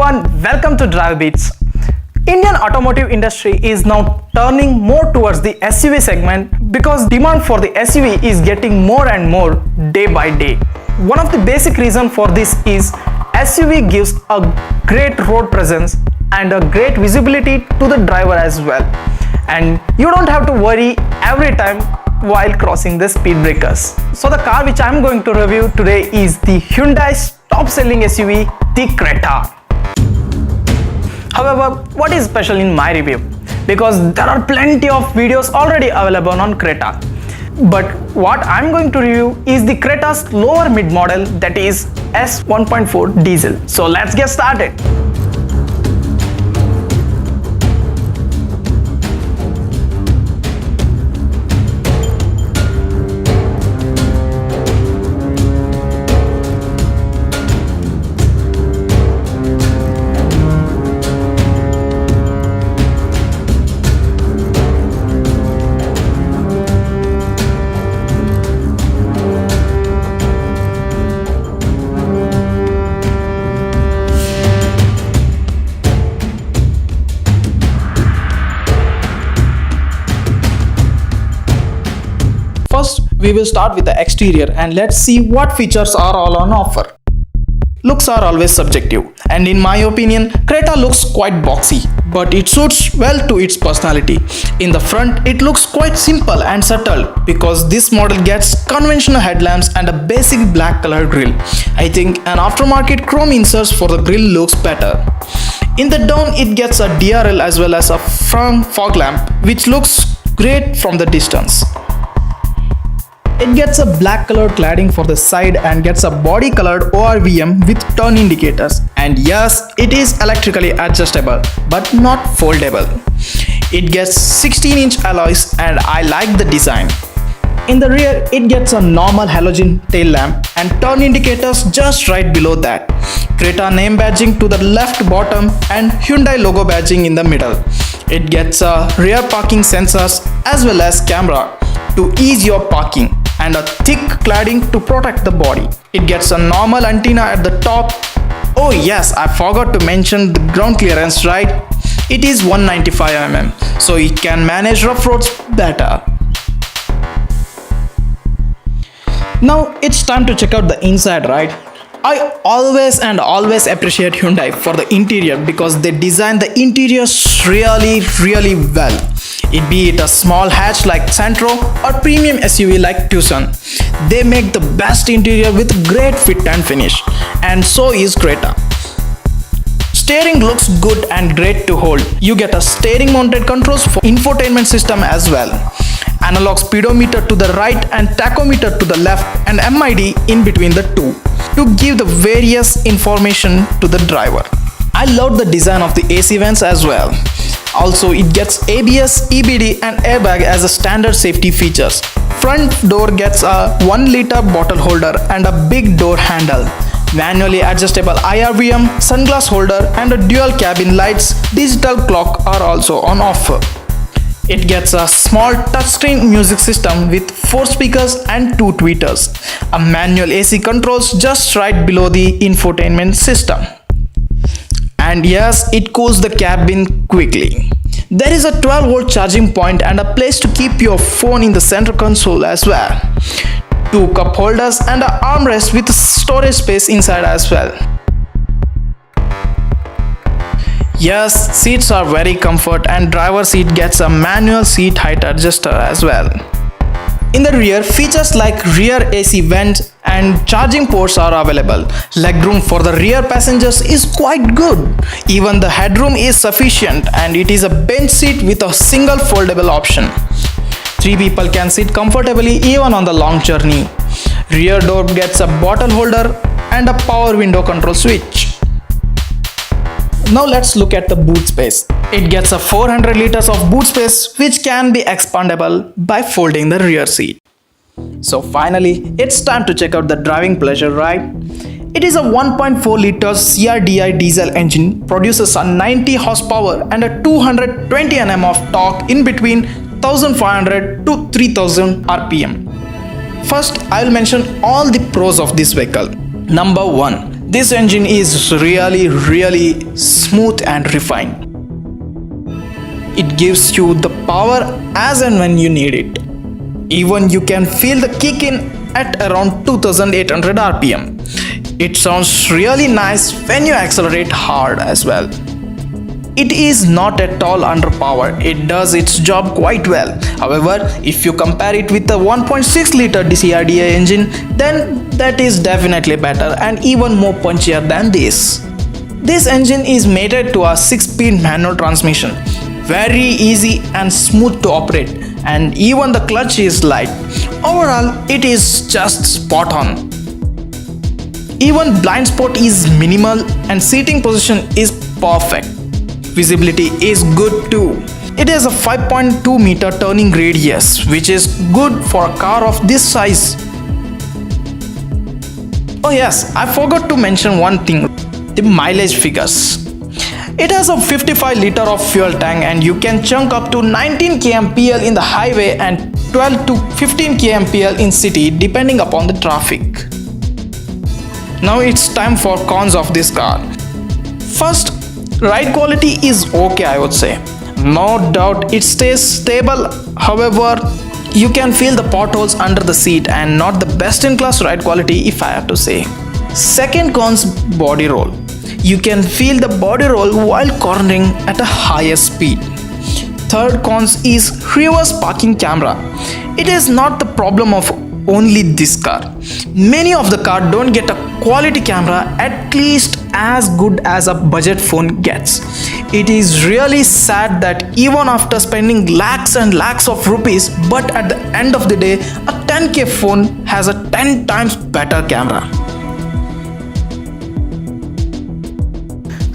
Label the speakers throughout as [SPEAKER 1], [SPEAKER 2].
[SPEAKER 1] everyone, welcome to Drive-Beatz. Indian automotive industry is now turning more towards the SUV segment because demand for the SUV is getting more and more day by day. One of the basic reasons for this is SUV gives a great road presence and a great visibility to the driver as well. And you don't have to worry every time while crossing the speed breakers. So the car which I am going to review today is the Hyundai's top selling SUV, the Creta. However, what is special in my review? Because there are plenty of videos already available on Creta. But what I am going to review is the Creta's lower mid model, that is S 1.4 diesel. So let's get started. First, we will start with the exterior and let's see what features are all on offer. Looks are always subjective, and in my opinion, Creta looks quite boxy, but it suits well to its personality. In the front, it looks quite simple and subtle because this model gets conventional headlamps and a basic black color grille. I think an aftermarket chrome inserts for the grille looks better. In the down, it gets a DRL as well as a front fog lamp, which looks great from the distance. It gets a black colored cladding for the side and gets a body colored ORVM with turn indicators. And yes, it is electrically adjustable but not foldable. It gets 16-inch alloys and I like the design. In the rear, it gets a normal halogen tail lamp and turn indicators just right below that. Creta name badging to the left bottom and Hyundai logo badging in the middle. It gets a rear parking sensors as well as camera to ease your parking and a thick cladding to protect the body. It gets a normal antenna at the top. Oh yes, I forgot to mention the ground clearance, right? It is 195 mm, so it can manage rough roads better. Now it's time to check out the inside, right? I always appreciate Hyundai for the interior because they design the interiors really well. Be it a small hatch like Santro or premium SUV like Tucson. They make the best interior with great fit and finish, and so is Creta. Steering looks good and great to hold. You get a steering mounted controls for infotainment system as well. Analog speedometer to the right and tachometer to the left and MID in between the two to give the various information to the driver. I love the design of the AC vents as well. Also, it gets ABS, EBD and airbag as a standard safety features. Front door gets a 1 liter bottle holder and a big door handle. Manually adjustable IRVM, sunglass holder and a dual cabin lights, digital clock are also on offer. It gets a small touchscreen music system with 4 speakers and 2 tweeters. A manual AC controls just right below the infotainment system. And yes, it cools the cabin quickly. There is a 12-volt charging point and a place to keep your phone in the center console as well. 2 cup holders and an armrest with storage space inside as well. Yes, seats are very comfort and driver seat gets a manual seat height adjuster as well. In the rear, features like rear AC vent and charging ports are available. Legroom for the rear passengers is quite good. Even the headroom is sufficient and it is a bench seat with a single foldable option. 3 people can sit comfortably even on the long journey. Rear door gets a bottle holder and a power window control switch. Now let's look at the boot space. It gets a 400 liters of boot space which can be expandable by folding the rear seat. So finally, it's time to check out the driving pleasure, right? It is a 1.4 liters CRDI diesel engine, produces a 90 horsepower and a 220 Nm of torque in between 1500 to 3000 RPM. First, I will mention all the pros of this vehicle. Number 1. This engine is really smooth and refined. It gives you the power as and when you need it. Even you can feel the kick in at around 2800 rpm. It sounds really nice when you accelerate hard as well. It is not at all underpowered. It does its job quite well. However, if you compare it with the 1.6 liter CRDI engine, then that is definitely better and even more punchier than this. This engine is mated to a 6-speed manual transmission. Very easy and smooth to operate, and even the clutch is light. Overall, it is just spot on. Even blind spot is minimal and seating position is perfect. Visibility is good too. It has a 5.2 meter turning radius, which is good for a car of this size. Oh yes, I forgot to mention one thing, the mileage figures. It has a 55 liter of fuel tank and you can chunk up to 19 kmpl in the highway and 12 to 15 kmpl in city depending upon the traffic. Now it's time for cons of this car. First, ride quality is okay, I would say. No doubt it stays stable. However, you can feel the potholes under the seat and not the best in class ride quality if I have to say. Second cons, body roll. You can feel the body roll while cornering at a higher speed. Third cons is reverse parking camera. It is not the problem of only this car. Many of the cars don't get a quality camera at least as good as a budget phone gets. It is really sad that even after spending lakhs and lakhs of rupees, but at the end of the day, a 10k phone has a 10 times better camera.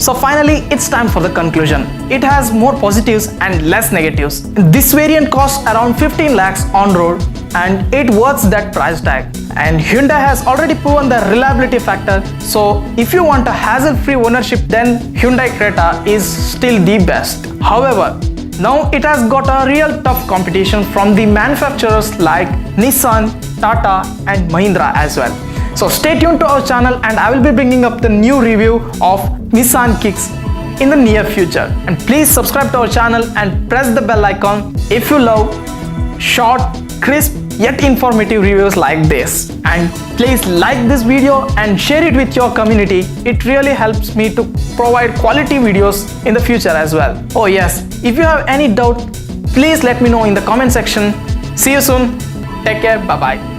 [SPEAKER 1] So finally, it's time for the conclusion. It has more positives and less negatives. This variant costs around 15 lakhs on road and it worth that price tag. And Hyundai has already proven the reliability factor. So if you want a hassle-free ownership, then Hyundai Creta is still the best. However, now it has got a real tough competition from the manufacturers like Nissan, Tata and Mahindra as well. So stay tuned to our channel and I will be bringing up the new review of Nissan Kicks in the near future. And please subscribe to our channel and press the bell icon if you love short, crisp yet informative reviews like this. And please like this video and share it with your community. It really helps me to provide quality videos in the future as well. Oh yes, if you have any doubt, please let me know in the comment section. See you soon. Take care. Bye bye.